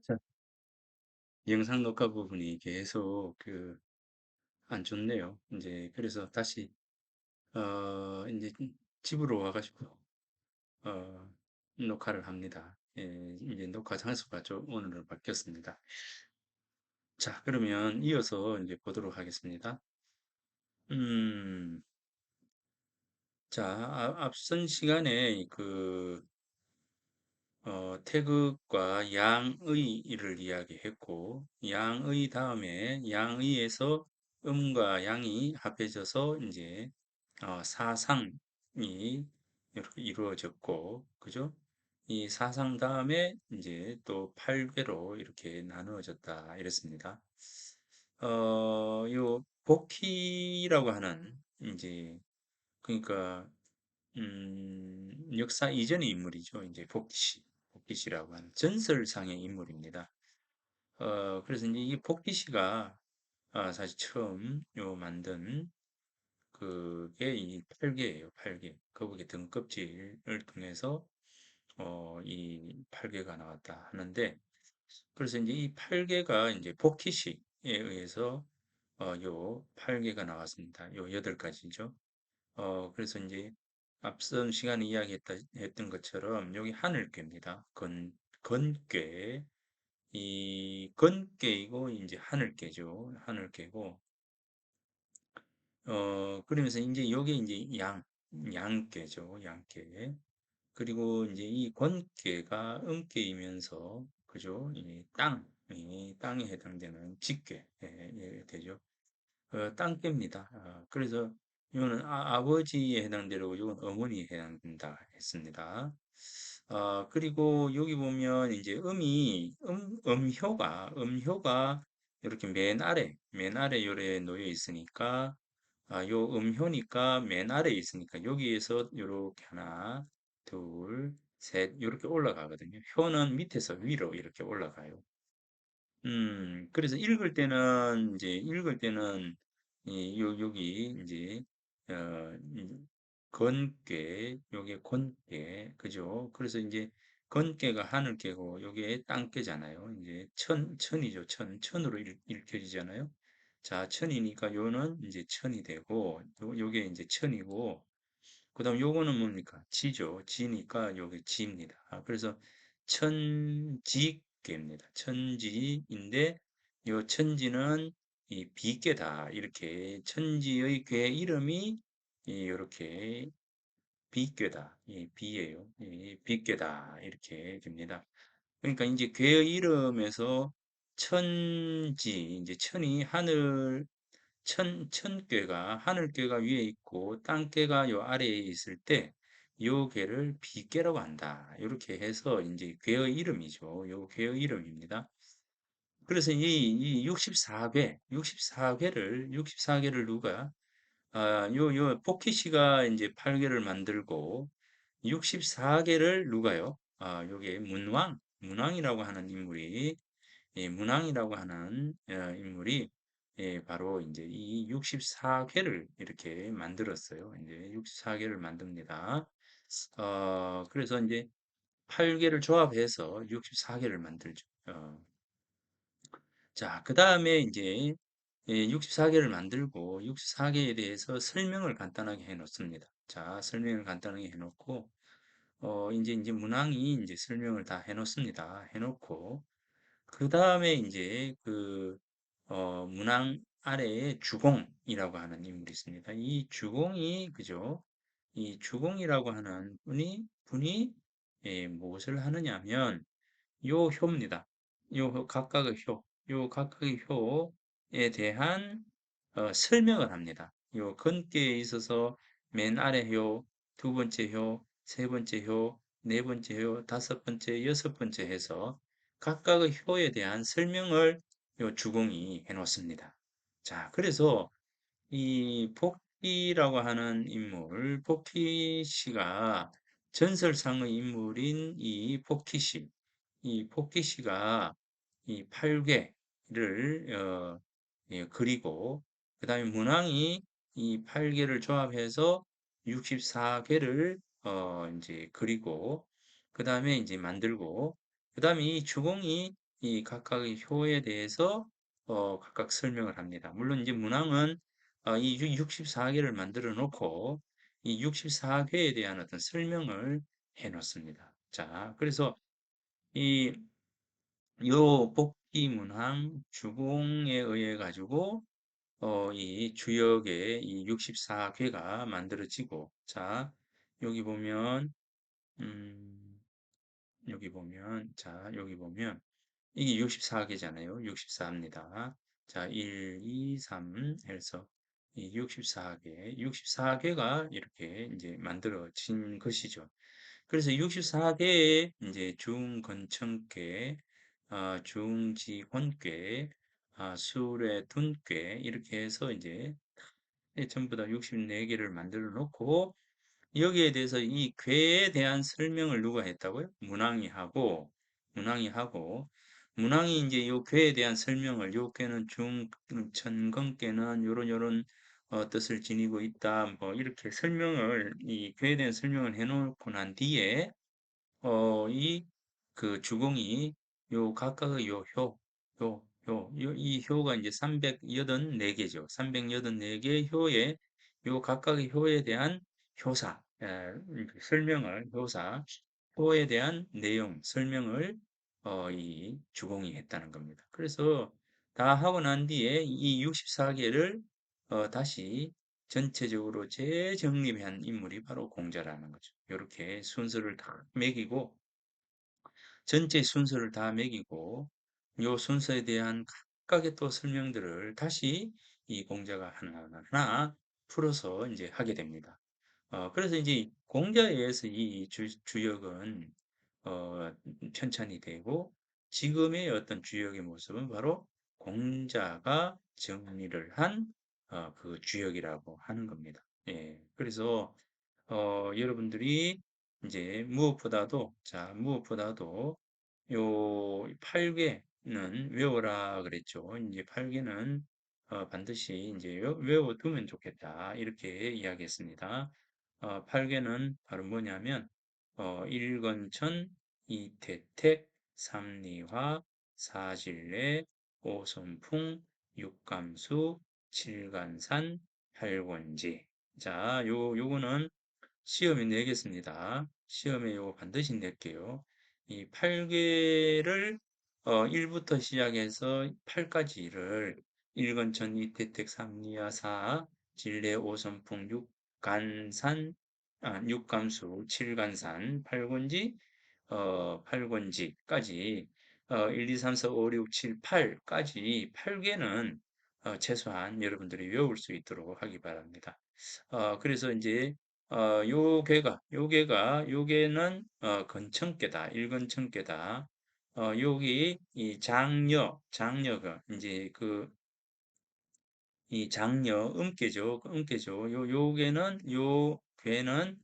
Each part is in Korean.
자, 영상 녹화 부분이 계속 안 좋네요. 이제 그래서 다시 이제 집으로 와가지고 어 녹화를 합니다. 예, 이제 녹화 장소가 오늘은 바뀌었습니다. 자, 그러면 이어서 이제 보도록 하겠습니다. 음, 자, 앞선 시간에 태극과 양의를 이야기했고, 양의 다음에 양의에서 음과 양이 합해져서 이제 사상이 이렇게 이루어졌고, 그죠? 이 사상 다음에 이제 또 8괴로 이렇게 나누어졌다 이랬습니다. 요 복희라고 하는 이제 그러니까 역사 이전의 인물이죠. 이제 복희씨라고 하는 전설상의 인물입니다. 그래서 이제 이 복희씨가 사실 처음 만든 그게 이 8개예요. 8개. 거북이 등껍질을 통해서 이 8개가 나왔다 하는데, 그래서 이제 이 8개가 이제 복희씨에 의해서 요 8개가 나왔습니다. 요 8가지죠. 그래서 이제 앞선 시간에 했던 것처럼 여기 하늘괴입니다. 건괴. 이 건괴이고 이제 하늘괴죠. 하늘괴고, 그러면서 이제 여기 이제 양괴죠. 양괴. 그리고 이제 이 권괴가 음괴이면서, 그죠? 이 땅에 해당되는 직괴, 되죠. 땅개입니다. 그래서 이거는 아버지에 해당되고 이건 어머니에 해당된다 했습니다. 그리고 여기 보면 이제 음효가 이렇게 맨 아래 요래 놓여 있으니까, 요 음효니까 맨 아래에 있으니까 여기에서 요렇게 하나, 둘, 셋, 이렇게 올라가거든요. 효는 밑에서 위로 이렇게 올라가요. 그래서 읽을 때는, 여기, 이제, 건괴, 요게 권괴, 그죠? 그래서 이제, 건괴가 하늘괴고, 요게 땅괴잖아요. 이제, 천이죠. 천으로 읽혀지잖아요. 자, 천이니까 요는 이제 천이 되고, 요게 이제 천이고, 그 다음 요거는 뭡니까? 지죠. 지니까 요게 지입니다. 그래서 천지계입니다. 천지인데 요 천지는 이 비계다. 이렇게 천지의 궤 이름이 이렇게 비궤다. 이 비예요. 이 비궤다. 이렇게 됩니다. 그러니까 이제 궤의 이름에서 천지, 이제 천이 천괴가 하늘괴가 위에 있고 땅괴가 요 아래에 있을 때 요 괴를 비괴라고 한다. 이렇게 해서 이제 괴의 이름이죠. 요 괴의 이름입니다. 그래서 이 64괴를 누가 요 포키시가 이제 8괴를 만들고 64괴를 누가요? 요게 문왕이라고 하는 인물이 문왕이라고 하는 인물이 바로 이제 이 64회를 이렇게 만들었어요. 이제 64개를 만듭니다. 그래서 이제 8개를 조합해서 64개를 만들죠. 자, 그 다음에 이제 64개를 만들고 64개에 대해서 설명을 간단하게 해놓습니다. 자, 설명을 간단하게 해놓고 이제 문항이 이제 설명을 다 해놓습니다. 해놓고 그 다음에 이제 문항 아래에 주공이라고 하는 인물이 있습니다. 이 주공이, 그죠? 이 주공이라고 하는 분이 무엇을 하느냐면, 요 효입니다. 요 각각의 효에 대한 설명을 합니다. 요 건기에 있어서 맨 아래 효, 두 번째 효, 세 번째 효, 네 번째 효, 다섯 번째, 여섯 번째 해서 각각의 효에 대한 설명을 요 주공이 해놓습니다. 자, 그래서 이 복희라고 하는 인물, 복희 씨가 전설상의 인물인 이 복희 씨, 이 복희 씨가 이 8괴를 그리고 그 다음에 문왕이 이 8괴를 조합해서 64괴를 이제 그리고 그 다음에 이제 만들고 그 다음에 이 주공이 이 각각의 효에 대해서 각각 설명을 합니다. 물론 이제 문항은 이 64개를 만들어 놓고 이 64회에 대한 어떤 설명을 해 놓습니다. 자, 그래서 이 요 복귀 문항 주공에 의해 가지고 이 주역의 이 64괴가 만들어지고, 자, 여기 보면, 음, 여기 보면, 이게 64개잖아요. 64입니다. 자, 1, 2, 3 해서 이 64개, 64개가 이렇게 이제 만들어진 것이죠. 그래서 64개의 이제 중건청괴, 중지권괴, 수레둔괴 이렇게 해서 이제 전부 다 64개를 만들어 놓고 여기에 대해서 이 괴에 대한 설명을 누가 했다고요? 문왕이 이제 요 괴에 대한 설명을 요 괴는 중천건괴는 요런 뜻을 지니고 있다. 뭐 이렇게 설명을 이 괴에 대한 설명을 해놓고 난 뒤에 이 그 주공이 요 각각의 이 효가 이제 384개죠. 384개의 효에 요 각각의 효에 대한 효사, 설명을, 효에 대한 내용, 설명을 이 주공이 했다는 겁니다. 그래서 다 하고 난 뒤에 이 64개를 다시 전체적으로 재정립한 인물이 바로 공자라는 거죠. 이렇게 순서를 다 매기고 전체 순서를 다 매기고 요 순서에 대한 각각의 또 설명들을 다시 이 공자가 하나하나 풀어서 이제 하게 됩니다. 그래서 이제 공자에 의해서 이 주역은 어, 편찬이 되고 지금의 어떤 주역의 모습은 바로 공자가 정리를 한 그 주역이라고 하는 겁니다. 예, 그래서 여러분들이 이제 무엇보다도 요 8개는 외워라 그랬죠. 이제 8개는 반드시 이제 외워두면 좋겠다. 이렇게 이야기했습니다. 8개는 바로 뭐냐면 일건천, 이태택, 삼리화, 사질례, 오손풍, 육감수, 칠간산, 팔권지. 자, 요거는 시험에 내겠습니다. 시험에 요거 반드시 낼게요. 이 8개를 1부터 시작해서 8까지를 일건천, 이태택, 삼리와 사, 진례, 오선풍, 육감수, 칠간산, 팔권지까지 1, 2, 3, 4, 5, 6, 7, 8까지 8개는 최소한 여러분들이 외울 수 있도록 하기 바랍니다. 그래서 이제 요게는 건청계다. 일건청계다. 여기 이 장려가 이제 그 이 장려 음계죠. 음계죠. 요 괴는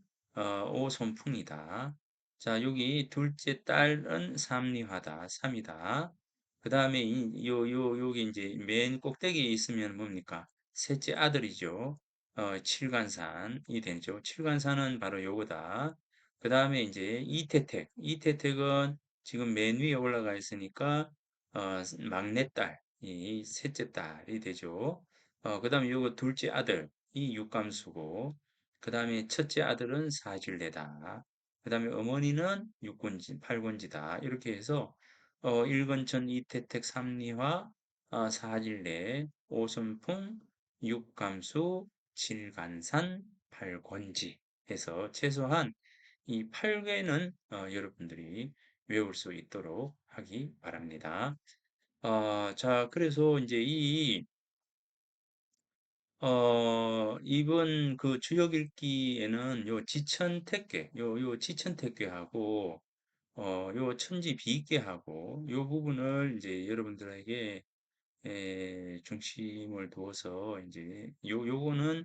오손풍이다. 자, 여기 둘째 딸은 삼리화다. 삼이다. 그 다음에 여기 이제 맨 꼭대기에 있으면 뭡니까? 셋째 아들이죠. 칠간산이 되죠. 칠간산은 바로 요거다. 그 다음에 이제 이태택. 이태택은 지금 맨 위에 올라가 있으니까 막내딸, 이 셋째 딸이 되죠. 그 다음에 요거 둘째 아들, 이 육감수고, 그 다음에 첫째 아들은 사질례다. 그 다음에 어머니는 육군지, 팔군지다. 이렇게 해서, 일건천, 이태택, 삼리화, 사질례, 오순풍, 육감수, 칠간산, 팔권지 해서 최소한 이 8개는 여러분들이 외울 수 있도록 하기 바랍니다. 자, 그래서 이제 이번 그 주역 읽기에는 요 지천택괴, 요 지천택괴하고, 요 천지비익괴하고, 요 부분을 이제 여러분들에게 중심을 두어서 이제 요거는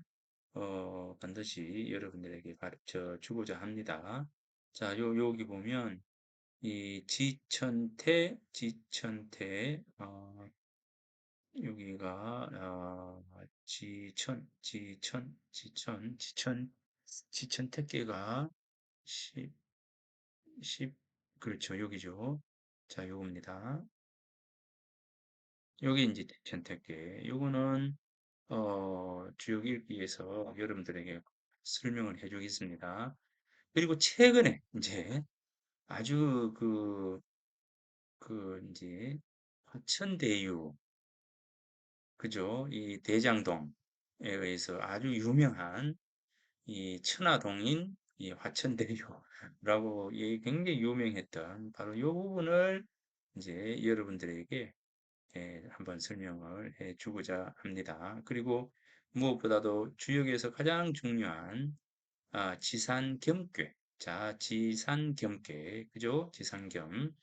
반드시 여러분들에게 가르쳐 주고자 합니다. 자, 여기 보면 이 지천태, 여기가 지천 택계가 10, 10 그렇죠. 여기죠. 자, 요겁니다. 요게 이제 대천택계. 요거는 주역 읽기에서 여러분들에게 설명을 해주겠습니다. 그리고 최근에 이제 아주 이제 화천대유, 그죠? 이 대장동에 의해서 아주 유명한 이 천화동인 이 화천대유라고 굉장히 유명했던 바로 이 부분을 이제 여러분들에게 한번 설명을 해 주고자 합니다. 그리고 무엇보다도 주역에서 가장 중요한 지산겸괴. 자, 지산겸괴. 그죠? 지산겸.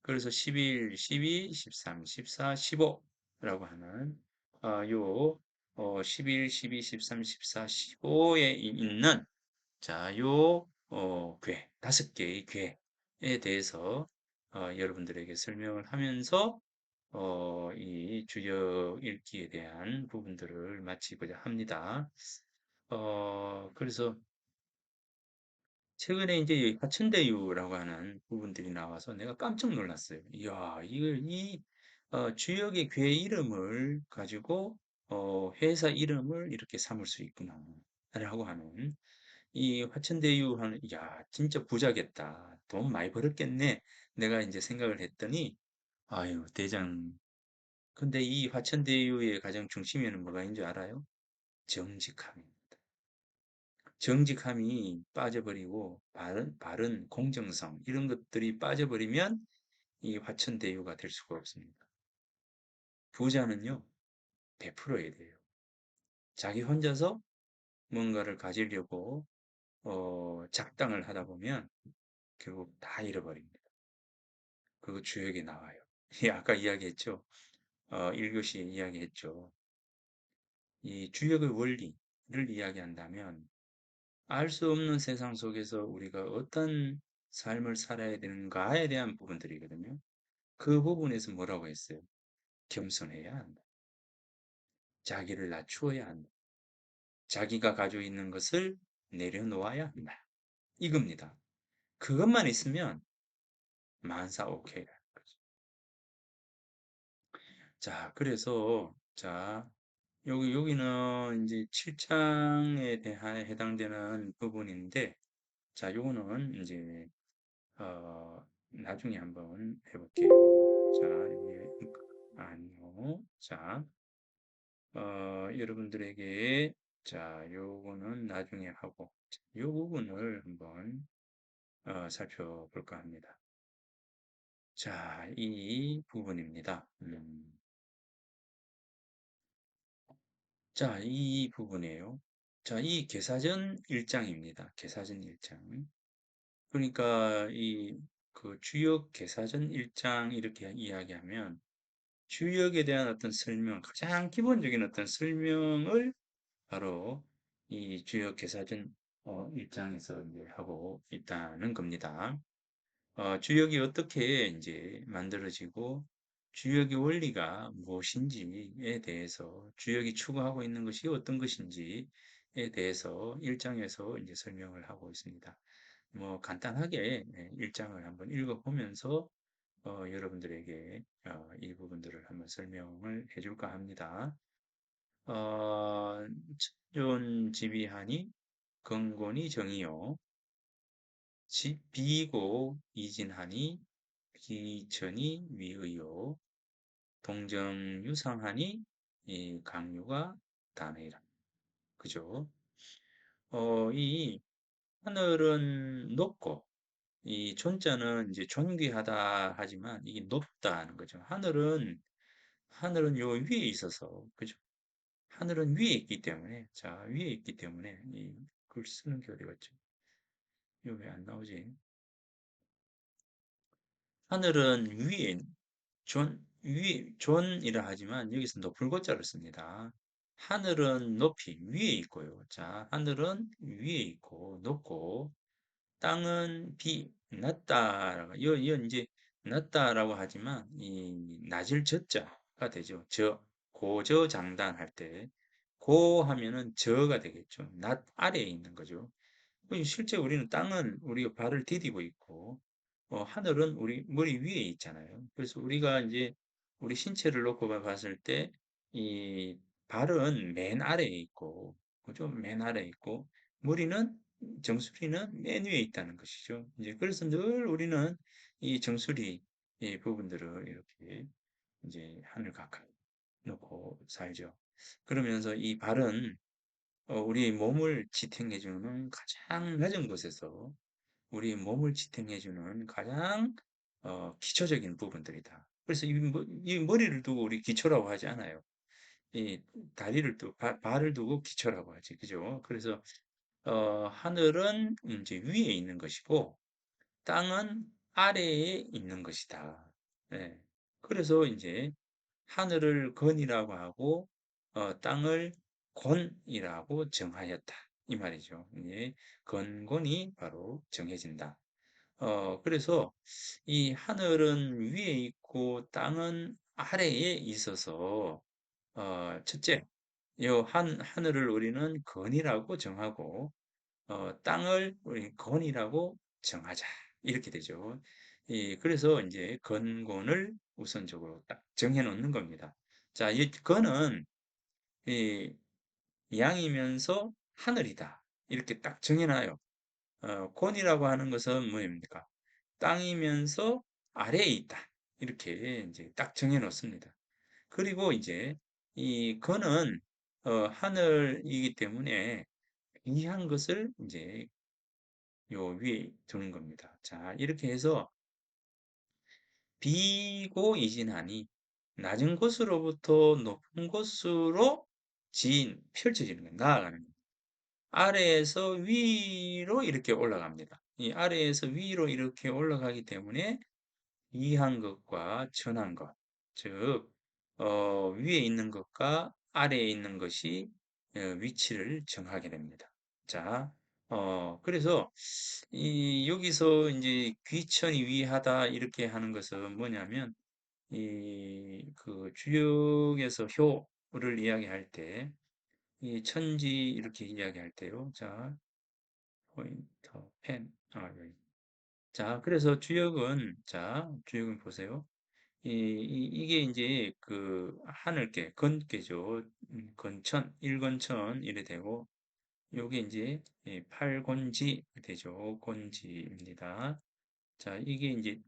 그래서 11, 12, 13, 14, 15라고 하는 요 11, 12, 13, 14, 15에 있는 자, 괴, 5개의 괴에 대해서 여러분들에게 설명을 하면서 이 주역 읽기에 대한 부분들을 마치고자 합니다. 그래서 최근에 이제 이 화천대유라고 하는 부분들이 나와서 내가 깜짝 놀랐어요. 이야, 주역의 괴 이름을 가지고 회사 이름을 이렇게 삼을 수 있구나. 라고 하는 이 화천대유 하는 야 진짜 부자겠다. 돈 많이 벌었겠네. 내가 이제 생각을 했더니 아유 대장 근데 이 화천대유의 가장 중심에는 뭐가 있는 줄 알아요? 정직함입니다. 정직함이 빠져버리고 바른 공정성 이런 것들이 빠져버리면 이 화천대유가 될 수가 없습니다. 부자는요 베풀어야 돼요. 자기 혼자서 뭔가를 가지려고 작당을 하다 보면 결국 다 잃어버립니다. 그거 주역에 나와요. 아까 이야기했죠. 1교시에 이야기했죠. 이 주역의 원리를 이야기한다면 알 수 없는 세상 속에서 우리가 어떤 삶을 살아야 되는가에 대한 부분들이거든요. 그 부분에서 뭐라고 했어요? 겸손해야 한다. 자기를 낮추어야 한다. 자기가 가지고 있는 것을 내려놓아야 한다. 이겁니다. 그것만 있으면 만사 오케이라는 거죠. 자, 그래서 자, 여기는 이제 7장에 대한 해당되는 부분인데, 자, 요거는 이제, 나중에 한번 해볼게요. 자, 이게, 아니요. 자, 여러분들에게, 자, 요거는 나중에 하고, 요 부분을 한번, 살펴볼까 합니다. 자, 이 부분입니다. 자, 이 부분이에요. 자, 이 계사전 1장입니다. 계사전 1장. 그러니까 주역 계사전 1장 이렇게 이야기하면 주역에 대한 어떤 설명, 가장 기본적인 어떤 설명을 바로 이 주역 계사전 1장에서 이제 하고 있다는 겁니다. 주역이 어떻게 이제 만들어지고 주역의 원리가 무엇인지에 대해서 주역이 추구하고 있는 것이 어떤 것인지에 대해서 1장에서 이제 설명을 하고 있습니다. 뭐 간단하게 1장을 한번 읽어보면서 여러분들에게 이 부분들을 한번 설명을 해줄까 합니다. 천존 지비하니 건곤이 정이요 비고 이진하니 비천이 위의요 동정유상하니 이 강유가 다네이라. 그죠? 이 하늘은 높고 이 존자는 이제 존귀하다 하지만 이게 높다는 거죠. 하늘은 요 위에 있어서 그죠? 하늘은 위에 있기 때문에 자 위에 있기 때문에 이 글 쓰는 게 어디 갔죠? 이거 왜 안 나오지? 하늘은 위에 존이라 하지만 여기서 높은 고자를 씁니다. 하늘은 높이 위에 있고요. 자, 하늘은 위에 있고 높고 땅은 낮다. 이 이제 낮다라고 하지만 이 낮을 저자가 되죠. 고저장단할 때 고 하면은 저가 되겠죠. 낮 아래에 있는 거죠. 실제 우리는 땅은 우리가 발을 디디고 있고 하늘은 우리 머리 위에 있잖아요. 그래서 우리가 이제 우리 신체를 놓고 봤을 때, 이 발은 맨 아래에 있고, 그죠? 맨 아래에 있고, 머리는, 정수리는 맨 위에 있다는 것이죠. 이제 그래서 늘 우리는 이 정수리 이 부분들을 이렇게 이제 하늘 가까이 놓고 살죠. 그러면서 이 발은 우리 몸을 지탱해주는 가장 낮은 곳에서 우리 몸을 지탱해주는 가장 기초적인 부분들이다. 그래서 이 머리를 두고 우리 기초라고 하지 않아요. 이 다리를 두고 발을 두고 기초라고 하지, 그죠? 그래서 하늘은 이제 위에 있는 것이고 땅은 아래에 있는 것이다. 네. 그래서 이제 하늘을 건이라고 하고 땅을 곤이라고 정하였다. 이 말이죠. 예, 건곤이 바로 정해진다. 그래서 이 하늘은 위에 있고 땅은 아래에 있어서 첫째, 하늘을 우리는 건이라고 정하고 땅을 우리 건이라고 정하자. 이렇게 되죠. 그래서 이제 건곤을 우선적으로 딱 정해 놓는 겁니다. 자, 이 건은 이 양이면서 하늘이다. 이렇게 딱 정해 놔요. 곤이라고 하는 것은 뭐입니까? 땅이면서 아래에 있다. 이렇게 이제 딱 정해 놓습니다. 그리고 이제 이 건은 하늘이기 때문에 귀한 것을 이제 요 위에 두는 겁니다. 자, 이렇게 해서 비고 이진하니 낮은 곳으로부터 높은 곳으로 펼쳐지는 거예요. 나아가는 거예요. 아래에서 위로 이렇게 올라갑니다. 이 아래에서 위로 이렇게 올라가기 때문에 이한 것과 천한 것, 즉 위에 있는 것과 아래에 있는 것이 위치를 정하게 됩니다. 자, 그래서 여기서 이제 귀천이 위하다 이렇게 하는 것은 뭐냐면 이 그 주역에서 효를 이야기할 때 이 천지 이렇게 이야기할 때요. 자, 포인터 펜. 여기. 자, 그래서 주역은 보세요. 이게 이제 그 하늘계, 건계죠. 건천, 일건천 이래 되고, 요게 이제 팔곤지 되죠. 곤지입니다. 자, 이게 이제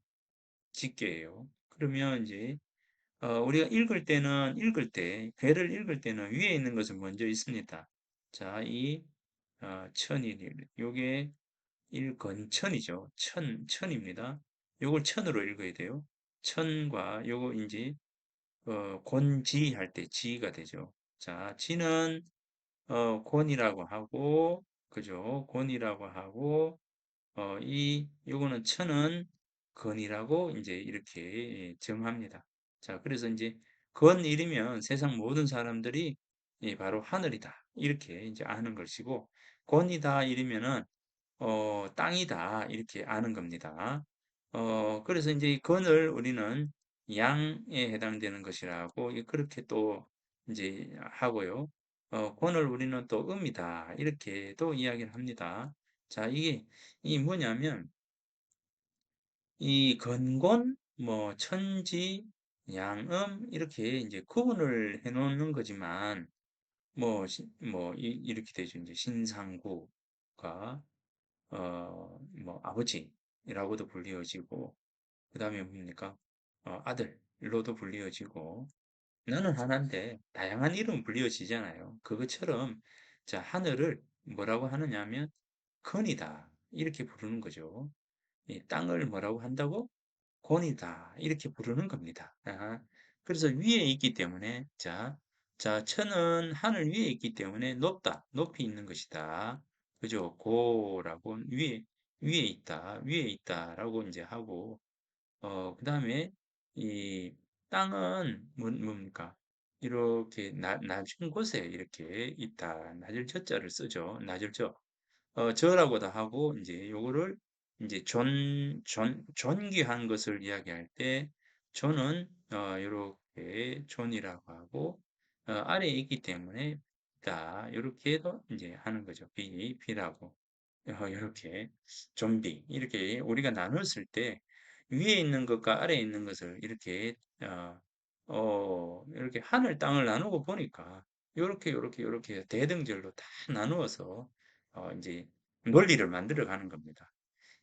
직계예요. 그러면 이제 우리가 읽을 때, 괴를 읽을 때는 위에 있는 것은 먼저 있습니다. 자, 이 천이 요게 일건천이죠. 천입니다. 요걸 천으로 읽어야 돼요. 천과 요거 이제 곤지 할 때 지가 되죠. 자, 지는 곤이라고 하고 그죠? 곤이라고 하고 요거는 천은 건이라고 이제 이렇게 정합니다. 자, 그래서 이제 건일이면 세상 모든 사람들이 바로 하늘이다. 이렇게 이제 아는 것이고, 건이다 이러면은 땅이다. 이렇게 아는 겁니다. 그래서 이제 이 건을 우리는 양에 해당되는 것이라고 그렇게 또 이제 하고요. 건을 우리는 또 음이다. 이렇게 또 이야기를 합니다. 자, 이 뭐냐면 이 건곤, 뭐 천지, 양음 이렇게 이제 구분을 해 놓는 거지만 이렇게 되죠. 이제 신상구가 뭐 아버지라고도 불리어지고 그다음에 뭡니까? 아들로도 불리어지고 나는 하나인데 다양한 이름 불리어지잖아요. 그것처럼 자 하늘을 뭐라고 하느냐면 건이다 이렇게 부르는 거죠. 이 땅을 뭐라고 한다고? 권이다. 이렇게 부르는 겁니다. 그래서 위에 있기 때문에, 천은 하늘 위에 있기 때문에 높다. 높이 있는 것이다. 그죠? 고라고 위에 있다. 위에 있다라고 이제 하고, 그 다음에 이 땅은 뭡니까? 이렇게 낮은 곳에 이렇게 있다. 낮을 저자를 쓰죠. 낮을 저. 저라고도 하고 이제 요거를 이제 존귀한 것을 이야기할 때 존은 요렇게 존이라고 하고 아래에 있기 때문에 다 요렇게도 이제 하는 거죠. 비라고 요렇게 존비 이렇게 우리가 나눴을 때 위에 있는 것과 아래에 있는 것을 이렇게 이렇게 하늘 땅을 나누고 보니까 요렇게, 요렇게, 요렇게 대등절로 다 나누어서 인제 논리를 만들어 가는 겁니다.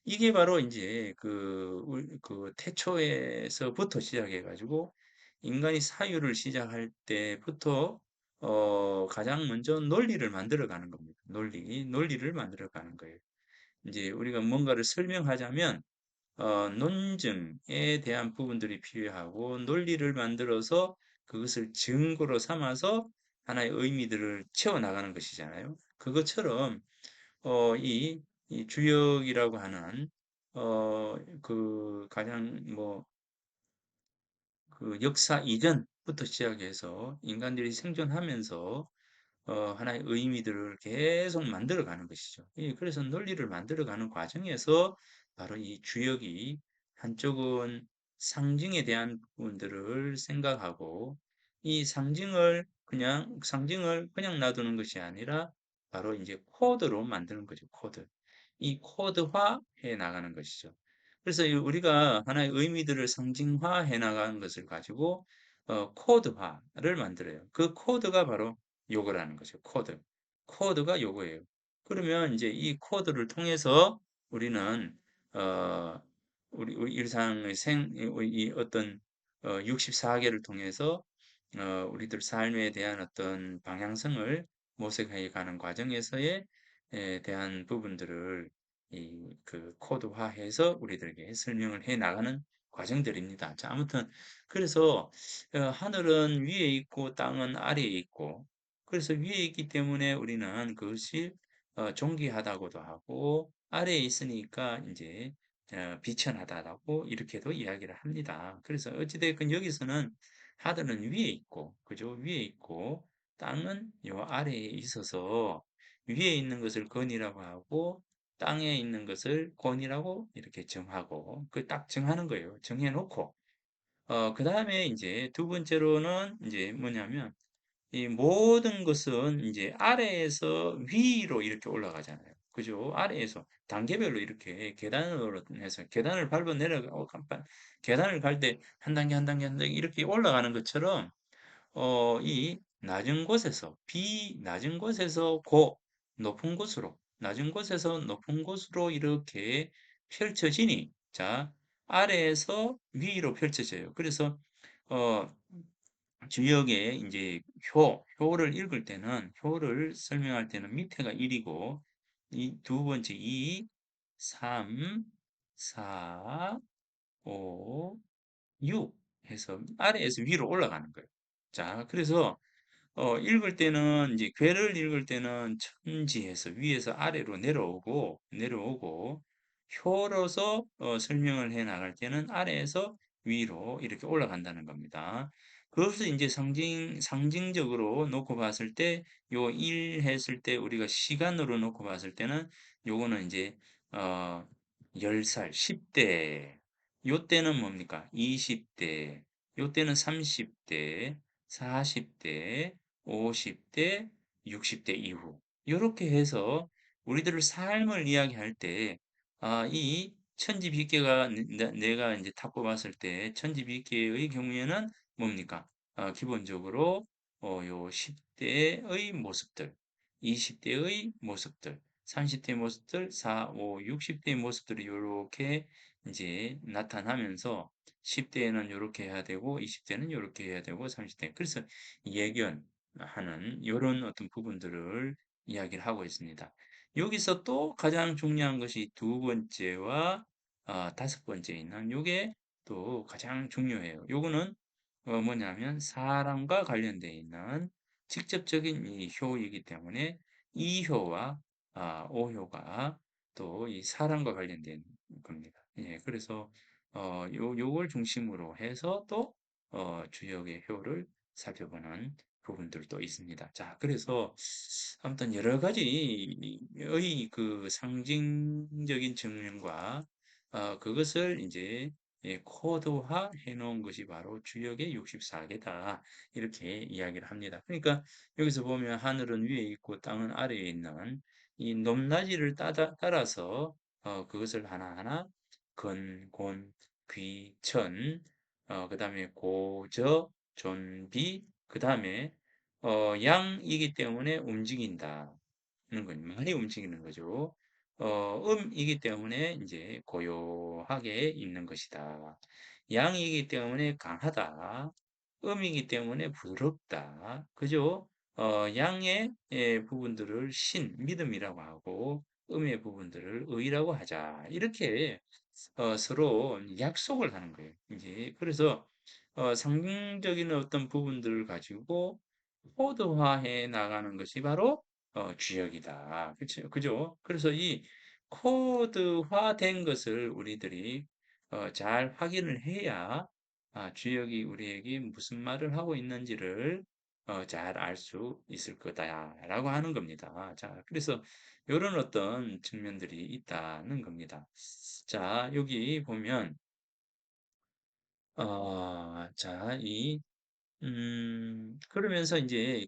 이게 바로 인제 그 태초에서부터 시작해 가지고 인간이 사유를 시작할 때부터 가장 먼저 논리를 만들어 가는 겁니다. 논리를 만들어 가는 거예요. 인제 우리가 뭔가를 설명하자면 논증에 대한 부분들이 필요하고 논리를 만들어서 그것을 증거로 삼아서 하나의 의미들을 채워나가는 것이잖아요. 그것처럼 이 주역이라고 하는 가장 역사 이전부터 시작해서 인간들이 생존하면서 하나의 의미들을 계속 만들어가는 것이죠. 예, 그래서 논리를 만들어가는 과정에서 바로 이 주역이 한쪽은 상징에 대한 부분들을 생각하고 이 상징을 그냥 놔두는 것이 아니라 바로 이제 코드로 만드는 거죠. 코드. 이 코드화해 나가는 것이죠. 그래서 우리가 하나의 의미들을 상징화해 나가는 것을 가지고 코드화를 만들어요. 그 코드가 바로 요거라는 거죠. 코드. 코드가 요거예요. 그러면 이제 이 코드를 통해서 우리는 어, 우리 일상의 이 어떤 64개를 통해서 우리들 삶에 대한 어떤 방향성을 모색해 가는 과정에서의 대한 부분들을 코드화해서 우리들에게 설명을 해 나가는 과정들입니다. 자, 아무튼 그래서 하늘은 위에 있고 땅은 아래에 있고 그래서 위에 있기 때문에 우리는 그것이 존귀하다고도 하고 아래에 있으니까 이제 비천하다라고 이렇게도 이야기를 합니다. 그래서 어찌됐건 여기서는 하늘은 위에 있고 그죠? 위에 있고 땅은 요 아래에 있어서 위에 있는 것을 건이라고 하고 땅에 있는 것을 권이라고 이렇게 정하고 그 딱 정하는 거예요. 정해 놓고 그다음에 이제 두 번째로는 이제 뭐냐면 이 모든 것은 이제 아래에서 위로 이렇게 올라가잖아요. 그죠? 아래에서 단계별로 이렇게 계단으로 해서 계단을 밟아 내려가고 계단을 갈 때 한 단계 한 단계 한 단계 이렇게 올라가는 것처럼 이 낮은 곳에서 낮은 곳에서 높은 곳으로 이렇게 펼쳐지니, 자, 아래에서 위로 펼쳐져요. 그래서, 어, 주역에 이제 효를 읽을 때는, 효를 설명할 때는 밑에가 1이고, 이 두 번째 2, 3, 4, 5, 6 해서 아래에서 위로 올라가는 거예요. 자, 그래서 읽을 때는 이제 괴를 읽을 때는 천지에서 위에서 아래로 내려오고 효로서 설명을 해 나갈 때는 아래에서 위로 이렇게 올라간다는 겁니다. 그것을 이제 상징적으로 놓고 봤을 때, 요 1 했을 때 우리가 시간으로 놓고 봤을 때는 요거는 이제 어, 10살, 10대, 요 때는 뭡니까? 20대, 요 때는 30대, 40대, 50대, 60대 이후. 이렇게 해서 우리들의 삶을 이야기할 때, 이 천지비계가 내가 이제 탁 뽑았을 때 천지비계의 경우에는 뭡니까? 기본적으로 요 10대의 모습들, 20대의 모습들, 30대의 모습들, 4, 5, 60대의 모습들이 이렇게 이제 나타나면서 10대에는 이렇게 해야 되고 20대는 이렇게 해야 되고 30대 그래서 예견하는 이런 어떤 부분들을 이야기를 하고 있습니다. 여기서 또 가장 중요한 것이 두 번째와 다섯 번째에 있는 요게 또 가장 중요해요. 요거는 뭐냐면 사람과 관련되어 있는 직접적인 이 효이기 때문에 이 효와 오 효가 또 이 사람과 관련된 겁니다. 예, 그래서 요걸 중심으로 해서 또 주역의 효를 살펴보는 부분들도 있습니다. 자, 그래서 아무튼 여러 가지의 그 상징적인 측면과 그것을 이제 코드화 해 놓은 것이 바로 주역의 64개다. 이렇게 이야기를 합니다. 그러니까 여기서 보면 하늘은 위에 있고 땅은 아래에 있는 이 높낮이를 따라서 그것을 하나하나 근, 곤, 귀, 천, 그다음에 고, 저, 존비, 그 다음에 양이기 때문에 움직인다. 는 건 많이 움직이는 거죠. 음이기 때문에 이제 고요하게 있는 것이다. 양이기 때문에 강하다. 음이기 때문에 부드럽다. 그죠? 양의 부분들을 믿음이라고 하고, 음의 부분들을 의라고 하자. 이렇게 서로 약속을 하는 거예요. 이제 그래서 상징적인 어떤 부분들을 가지고 코드화해 나가는 것이 바로 주역이다. 그죠? 그죠? 그래서 이 코드화된 것을 우리들이 잘 확인을 해야 주역이 우리에게 무슨 말을 하고 있는지를 잘 알 수 있을 거다라고 하는 겁니다. 자, 그래서 이런 어떤 측면들이 있다는 겁니다. 자, 여기 보면 자, 그러면서 이제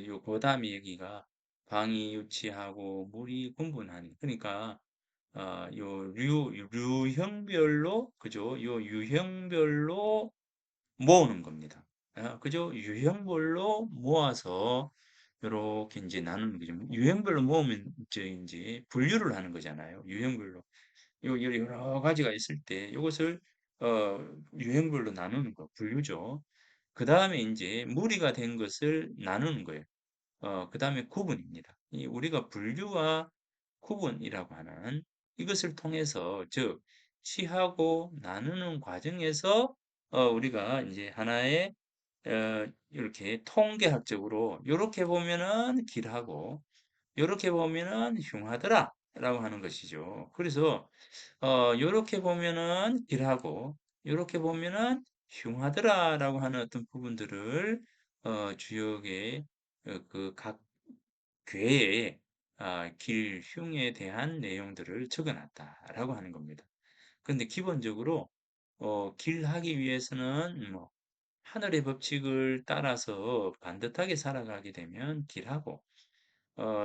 요 고다미 얘기가 방이 유치하고 물이 분분하니. 그러니까, 유형별로, 그죠? 요 유형별로 모으는 겁니다. 그죠? 유형별로 모아서, 요렇게 이제 나누는 거죠. 유형별로 모으면 이제 분류를 하는 거잖아요. 유형별로. 여러 가지가 있을 때 이것을 유형별로 나누는 거, 분류죠. 그 다음에 이제 무리가 된 것을 나누는 거예요. 그 다음에 구분입니다. 이 우리가 분류와 구분이라고 하는 이것을 통해서, 즉, 취하고 나누는 과정에서 우리가 이제 하나의 이렇게 통계학적으로 이렇게 보면은 길하고 이렇게 보면은 흉하더라라고 하는 것이죠. 그래서 요렇게 보면은 길하고 요렇게 보면은 흉하더라라고 하는 어떤 부분들을 주역의 그 각 괴의 길, 흉에 대한 내용들을 적어놨다라고 하는 겁니다. 근데 기본적으로 길하기 위해서는 뭐 하늘의 법칙을 따라서 반듯하게 살아가게 되면 길하고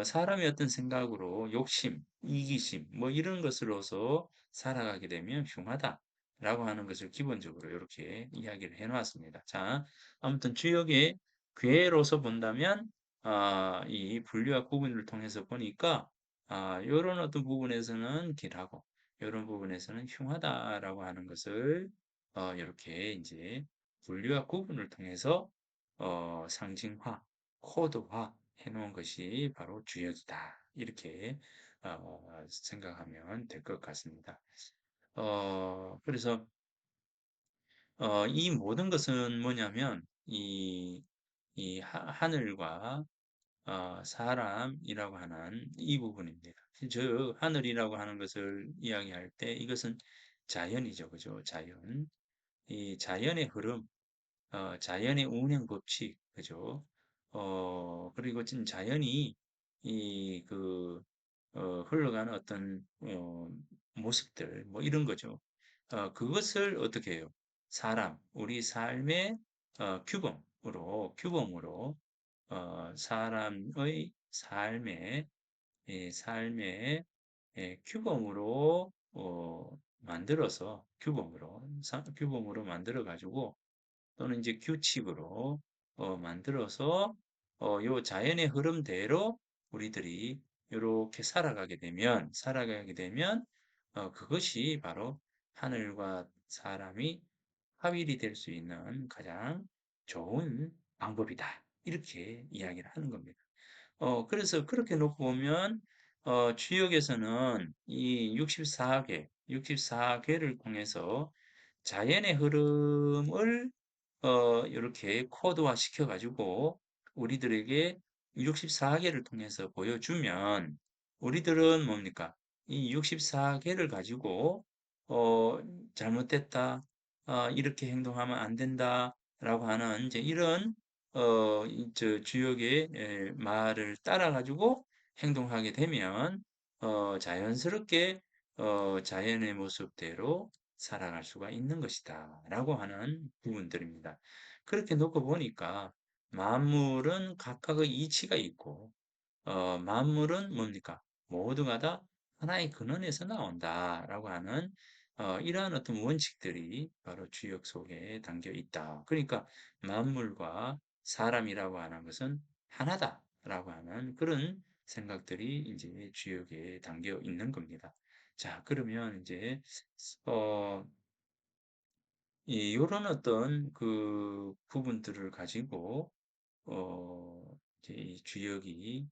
사람의 어떤 생각으로 욕심, 이기심, 뭐 이런 것으로서 살아가게 되면 흉하다라고 하는 것을 기본적으로 이렇게 이야기를 해놨습니다. 자, 아무튼 주역의 괴로서 본다면, 이 분류와 구분을 통해서 보니까, 이런 어떤 부분에서는 길하고, 이런 부분에서는 흉하다라고 하는 것을, 이렇게 이제 분류와 구분을 통해서, 상징화, 코드화, 해놓은 것이 바로 주역이다. 이렇게 생각하면 될 것 같습니다. 그래서 이 모든 것은 뭐냐면 이 하늘과 사람이라고 하는 이 부분입니다. 즉 하늘이라고 하는 것을 이야기할 때 이것은 자연이죠, 그죠? 자연. 이 자연의 흐름, 자연의 운행 법칙, 그죠? 그리고 지금 자연이 흘러가는 어떤, 모습들, 뭐 이런 거죠. 그것을 어떻게 해요? 우리 삶의, 규범으로, 사람의 삶의, 규범으로, 규범으로 만들어 가지고 또는 이제 규칙으로 만들어서 요 자연의 흐름대로 우리들이 이렇게 살아가게 되면 그것이 바로 하늘과 사람이 화일이 될 수 있는 가장 좋은 방법이다. 이렇게 이야기를 하는 겁니다. 그래서 그렇게 놓고 보면 주역에서는 이 64개를 통해서 자연의 흐름을 이렇게 코드화 시켜가지고 우리들에게 64개를 통해서 보여주면 우리들은 뭡니까? 이 64개를 가지고 어, 잘못됐다, 이렇게 행동하면 안 된다라고 하는 이제 이런 저 주역의 말을 따라가지고 행동하게 되면 자연스럽게 자연의 모습대로 살아갈 수가 있는 것이다. 라고 하는 부분들입니다. 그렇게 놓고 보니까 만물은 각각의 이치가 있고, 만물은 뭡니까? 모두가 다 하나의 근원에서 나온다. 라고 하는 이러한 어떤 원칙들이 바로 주역 속에 담겨 있다. 그러니까 만물과 사람이라고 하는 것은 하나다라고 하는 그런 생각들이 이제 주역에 담겨 있는 겁니다. 자, 그러면 이제 어, 이런 어떤 그 부분들을 가지고 이제 이 주역이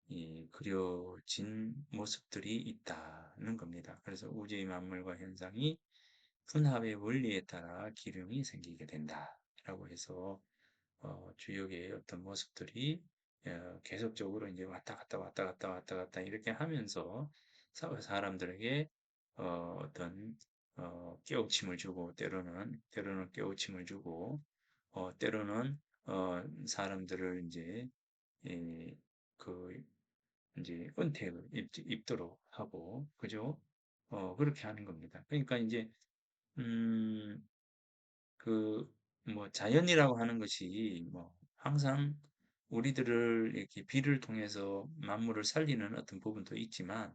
이 그려진 모습들이 있다는 겁니다. 그래서 우주의 만물과 현상이 분합의 원리에 따라 기름이 생기게 된다라고 해서 주역의 어떤 모습들이 계속적으로 이제 왔다 갔다 왔다 갔다 왔다 갔다 이렇게 하면서 사람들에게 어떤 깨우침을 주고 때로는 깨우침을 주고 때로는 사람들을 이제 예, 그 이제 은퇴를 입도록 하고 그죠? 그렇게 하는 겁니다. 그러니까 이제 음, 그, 뭐, 자연이라고 하는 것이, 뭐, 항상 우리들을 이렇게 비를 통해서 만물을 살리는 어떤 부분도 있지만,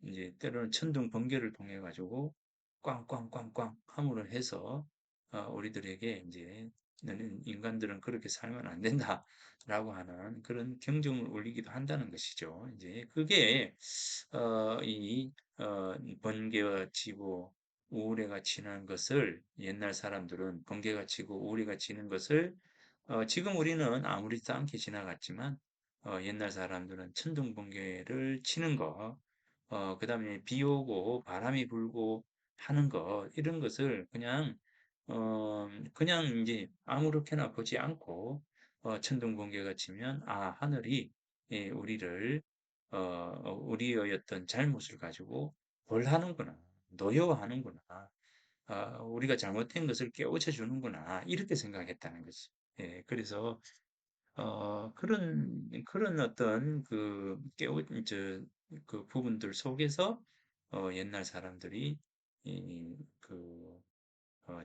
이제 때로는 천둥 번개를 통해 가지고 꽝꽝꽝꽝 함으로 해서 우리들에게 이제 너는 인간들은 그렇게 살면 안 된다라고 하는 그런 경종을 울리기도 한다는 것이죠. 이제 그게 이 번개가 치고 우울해가 치는 것을 옛날 사람들은 번개가 치고 우울해가 치는 것을 지금 우리는 아무렇지도 않게 지나갔지만 옛날 사람들은 천둥번개를 치는 거, 그다음에 비 오고 바람이 불고 하는 것, 이런 것을 그냥 이제 아무렇게나 보지 않고, 천둥번개가 치면, 하늘이 우리를, 우리의 어떤 잘못을 가지고 벌하는구나, 노여워하는구나, 우리가 잘못된 것을 깨우쳐 주는구나, 이렇게 생각했다는 거지. 예, 그래서 그런 어떤 그 부분들 속에서, 옛날 사람들이,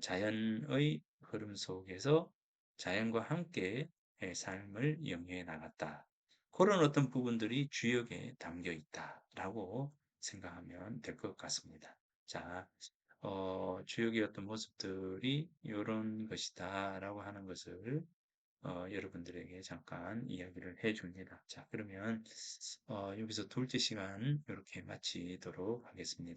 자연의 흐름 속에서 자연과 함께 삶을 영위해 나갔다. 그런 어떤 부분들이 주역에 담겨 있다라고 생각하면 될 것 같습니다. 자, 주역의 어떤 모습들이 이런 것이다라고 하는 것을 여러분들에게 잠깐 이야기를 해 줍니다. 자, 그러면 여기서 둘째 시간 이렇게 마치도록 하겠습니다.